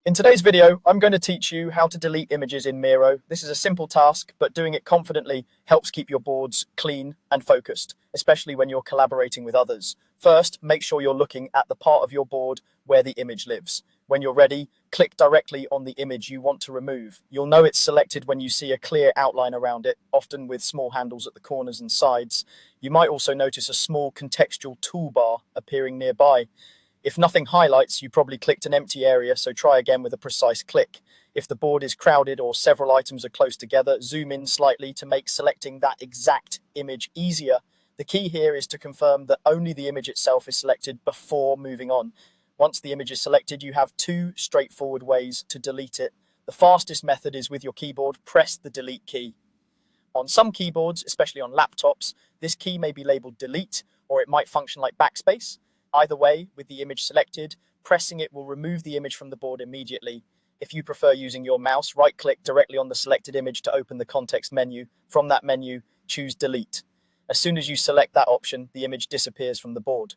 In today's video, I'm going to teach you how to delete images in Miro. This is a simple task, but doing it confidently helps keep your boards clean and focused, especially when you're collaborating with others. First, make sure you're looking at the part of your board where the image lives. When you're ready, click directly on the image you want to remove. You'll know it's selected when you see a clear outline around it, often with small handles at the corners and sides. You might also notice a small contextual toolbar appearing nearby. If nothing highlights, you probably clicked an empty area, so try again with a precise click. If the board is crowded or several items are close together, zoom in slightly to make selecting that exact image easier. The key here is to confirm that only the image itself is selected before moving on. Once the image is selected, you have two straightforward ways to delete it. The fastest method is with your keyboard, press the delete key. On some keyboards, especially on laptops, this key may be labeled delete, or it might function like backspace. Either way, with the image selected, pressing it will remove the image from the board immediately. If you prefer using your mouse, right-click directly on the selected image to open the context menu. From that menu, choose Delete. As soon as you select that option, the image disappears from the board.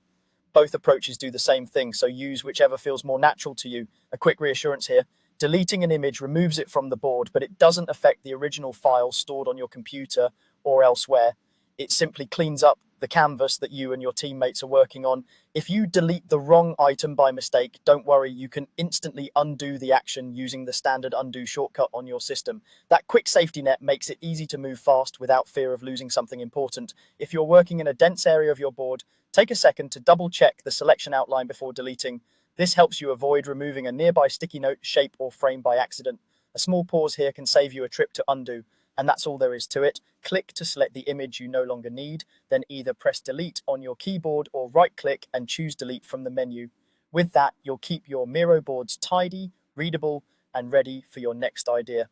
Both approaches do the same thing, so use whichever feels more natural to you. A quick reassurance here: deleting an image removes it from the board, but it doesn't affect the original file stored on your computer or elsewhere. It simply cleans up the canvas that you and your teammates are working on. If you delete the wrong item by mistake, don't worry, you can instantly undo the action using the standard undo shortcut on your system. That quick safety net makes it easy to move fast without fear of losing something important. If you're working in a dense area of your board, take a second to double check the selection outline before deleting. This helps you avoid removing a nearby sticky note, shape, or frame by accident. A small pause here can save you a trip to undo. And that's all there is to it. Click to select the image you no longer need, then either press delete on your keyboard or right click and choose delete from the menu. With that, you'll keep your Miro boards tidy, readable, and ready for your next idea.